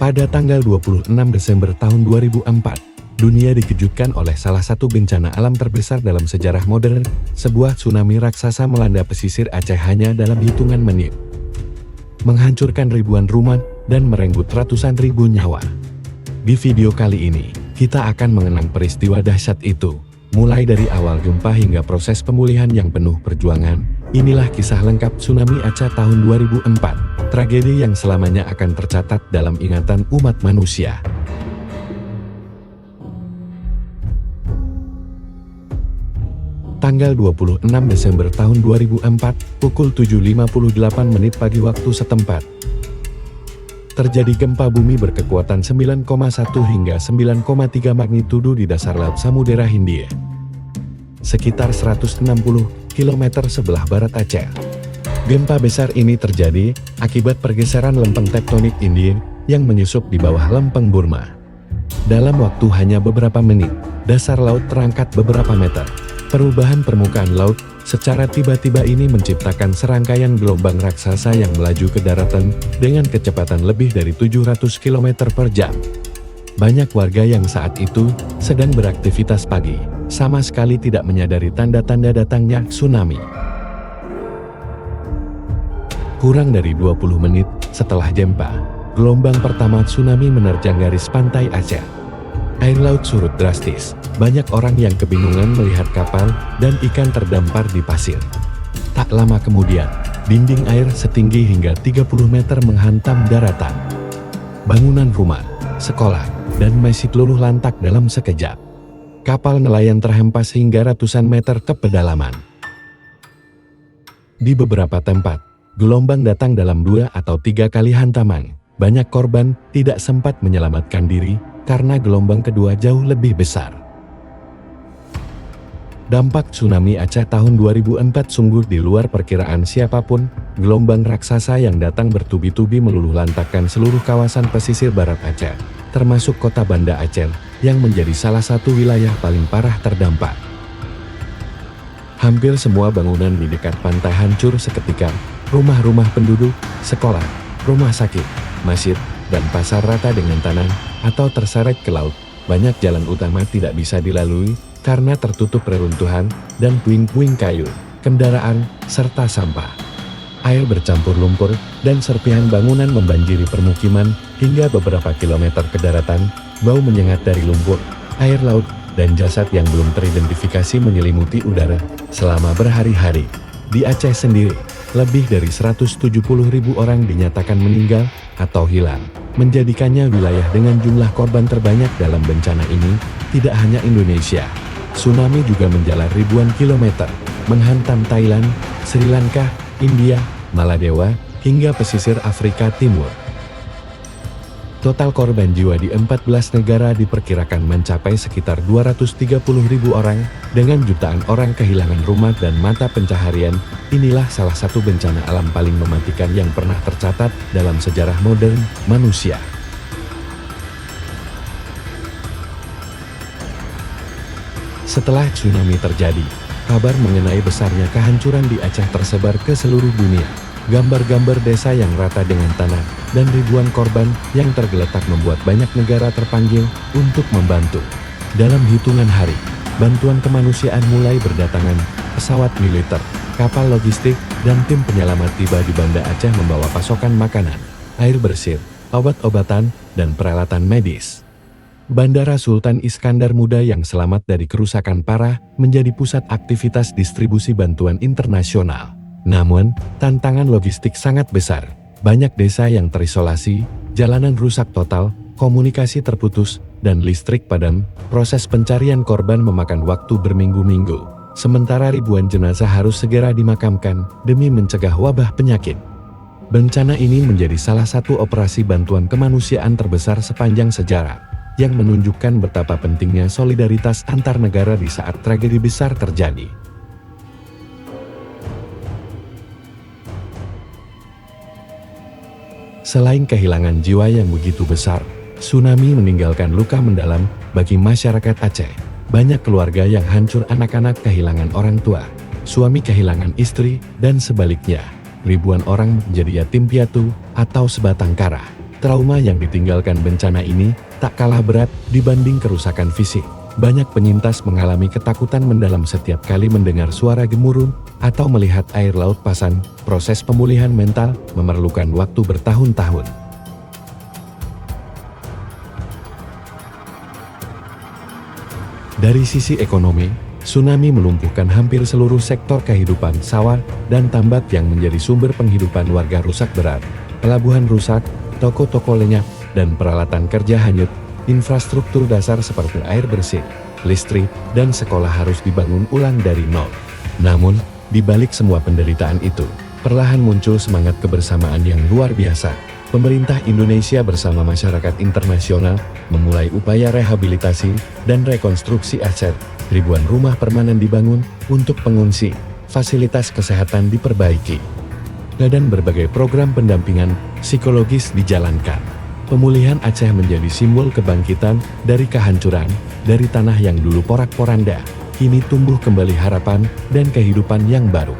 Pada tanggal 26 Desember tahun 2004, dunia dikejutkan oleh salah satu bencana alam terbesar dalam sejarah modern, sebuah tsunami raksasa melanda pesisir Aceh hanya dalam hitungan menit. Menghancurkan ribuan rumah dan merenggut ratusan ribu nyawa. Di video kali ini, kita akan mengenang peristiwa dahsyat itu, mulai dari awal gempa hingga proses pemulihan yang penuh perjuangan. Inilah kisah lengkap tsunami Aceh tahun 2004, tragedi yang selamanya akan tercatat dalam ingatan umat manusia. Tanggal 26 Desember tahun 2004, pukul 7.58 menit pagi waktu setempat. Terjadi gempa bumi berkekuatan 9,1 hingga 9,3 magnitudo di dasar Laut Samudera Hindia, sekitar 160 km sebelah barat Aceh. Gempa besar ini terjadi akibat pergeseran lempeng tektonik India yang menyusup di bawah lempeng Burma. Dalam waktu hanya beberapa menit, dasar laut terangkat beberapa meter. Perubahan permukaan laut secara tiba-tiba ini menciptakan serangkaian gelombang raksasa yang melaju ke daratan dengan kecepatan lebih dari 700 km per jam. Banyak warga yang saat itu sedang beraktivitas pagi, sama sekali tidak menyadari tanda-tanda datangnya tsunami. Kurang dari 20 menit setelah gempa, gelombang pertama tsunami menerjang garis pantai Aceh. Air laut surut drastis. Banyak orang yang kebingungan melihat kapal dan ikan terdampar di pasir. Tak lama kemudian, dinding air setinggi hingga 30 meter menghantam daratan. Bangunan rumah, sekolah, dan masjid luluh lantak dalam sekejap. Kapal nelayan terhempas hingga ratusan meter ke pedalaman. Di beberapa tempat, gelombang datang dalam 2 atau 3 kali hantaman. Banyak korban tidak sempat menyelamatkan diri karena gelombang kedua jauh lebih besar. Dampak tsunami Aceh tahun 2004 sungguh di luar perkiraan siapapun. Gelombang raksasa yang datang bertubi-tubi meluluh lantakkan seluruh kawasan pesisir barat Aceh, termasuk kota Banda Aceh, yang menjadi salah satu wilayah paling parah terdampak. Hampir semua bangunan di dekat pantai hancur seketika. Rumah-rumah penduduk, sekolah, rumah sakit, masjid, dan pasar rata dengan tanah atau terseret ke laut. Banyak jalan utama tidak bisa dilalui karena tertutup reruntuhan dan puing-puing kayu, kendaraan, serta sampah. Air bercampur lumpur dan serpihan bangunan membanjiri permukiman hingga beberapa kilometer ke daratan. Bau menyengat dari lumpur, air laut, dan jasad yang belum teridentifikasi menyelimuti udara selama berhari-hari. Di Aceh sendiri, lebih dari 170.000 orang dinyatakan meninggal atau hilang, menjadikannya wilayah dengan jumlah korban terbanyak dalam bencana ini. Tidak hanya Indonesia, tsunami juga menjalar ribuan kilometer, menghantam Thailand, Sri Lanka, India, Maladewa, hingga pesisir Afrika Timur. Total korban jiwa di 14 negara diperkirakan mencapai sekitar 230.000 orang, dengan jutaan orang kehilangan rumah dan mata pencaharian. Inilah salah satu bencana alam paling mematikan yang pernah tercatat dalam sejarah modern manusia. Setelah tsunami terjadi, kabar mengenai besarnya kehancuran di Aceh tersebar ke seluruh dunia. Gambar-gambar desa yang rata dengan tanah dan ribuan korban yang tergeletak membuat banyak negara terpanggil untuk membantu. Dalam hitungan hari, bantuan kemanusiaan mulai berdatangan. Pesawat militer, kapal logistik, dan tim penyelamat tiba di Banda Aceh membawa pasokan makanan, air bersih, obat-obatan, dan peralatan medis. Bandara Sultan Iskandar Muda yang selamat dari kerusakan parah menjadi pusat aktivitas distribusi bantuan internasional. Namun, tantangan logistik sangat besar. Banyak desa yang terisolasi, jalanan rusak total, komunikasi terputus, dan listrik padam. Proses pencarian korban memakan waktu berminggu-minggu. Sementara ribuan jenazah harus segera dimakamkan demi mencegah wabah penyakit. Bencana ini menjadi salah satu operasi bantuan kemanusiaan terbesar sepanjang sejarah, yang menunjukkan betapa pentingnya solidaritas antar negara di saat tragedi besar terjadi. Selain kehilangan jiwa yang begitu besar, tsunami meninggalkan luka mendalam bagi masyarakat Aceh. Banyak keluarga yang hancur, anak-anak kehilangan orang tua, suami kehilangan istri, dan sebaliknya. Ribuan orang menjadi yatim piatu atau sebatang kara. Trauma yang ditinggalkan bencana ini tak kalah berat dibanding kerusakan fisik. Banyak penyintas mengalami ketakutan mendalam setiap kali mendengar suara gemuruh atau melihat air laut pasang. Proses pemulihan mental memerlukan waktu bertahun-tahun. Dari sisi ekonomi, tsunami melumpuhkan hampir seluruh sektor kehidupan. Sawah dan tambak yang menjadi sumber penghidupan warga rusak berat. Pelabuhan rusak, toko-toko lenyap, dan peralatan kerja hanyut. Infrastruktur dasar seperti air bersih, listrik, dan sekolah harus dibangun ulang dari nol. Namun, di balik semua penderitaan itu, perlahan muncul semangat kebersamaan yang luar biasa. Pemerintah Indonesia bersama masyarakat internasional memulai upaya rehabilitasi dan rekonstruksi aset. Ribuan rumah permanen dibangun untuk pengungsi, fasilitas kesehatan diperbaiki, dan berbagai program pendampingan psikologis dijalankan. Pemulihan Aceh menjadi simbol kebangkitan dari kehancuran. Dari tanah yang dulu porak-poranda, kini tumbuh kembali harapan dan kehidupan yang baru.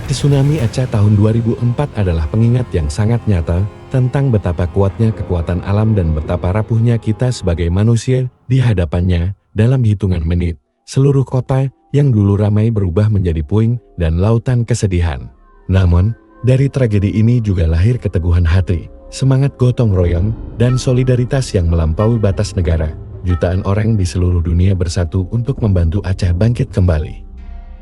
Tsunami Aceh tahun 2004 adalah pengingat yang sangat nyata tentang betapa kuatnya kekuatan alam dan betapa rapuhnya kita sebagai manusia di hadapannya. Dalam hitungan menit, seluruh kota yang dulu ramai berubah menjadi puing dan lautan kesedihan. Namun, dari tragedi ini juga lahir keteguhan hati, semangat gotong royong, dan solidaritas yang melampaui batas negara. Jutaan orang di seluruh dunia bersatu untuk membantu Aceh bangkit kembali.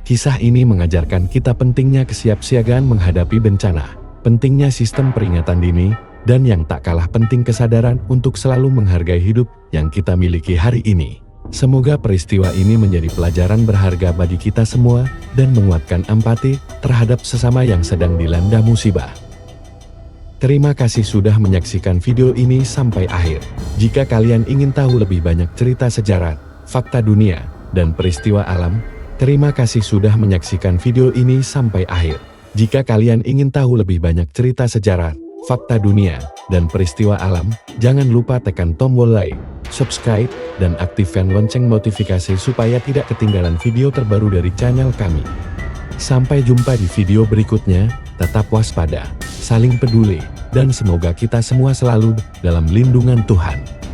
Kisah ini mengajarkan kita pentingnya kesiapsiagaan menghadapi bencana, pentingnya sistem peringatan dini, dan yang tak kalah penting kesadaran untuk selalu menghargai hidup yang kita miliki hari ini. Semoga peristiwa ini menjadi pelajaran berharga bagi kita semua dan menguatkan empati terhadap sesama yang sedang dilanda musibah. Terima kasih sudah menyaksikan video ini sampai akhir. Jika kalian ingin tahu lebih banyak cerita sejarah, fakta dunia, dan peristiwa alam, terima kasih sudah menyaksikan video ini sampai akhir. Jika kalian ingin tahu lebih banyak cerita sejarah, fakta dunia, dan peristiwa alam, jangan lupa tekan tombol like, subscribe, dan aktifkan lonceng notifikasi supaya tidak ketinggalan video terbaru dari channel kami. Sampai jumpa di video berikutnya, tetap waspada, saling peduli, dan semoga kita semua selalu dalam lindungan Tuhan.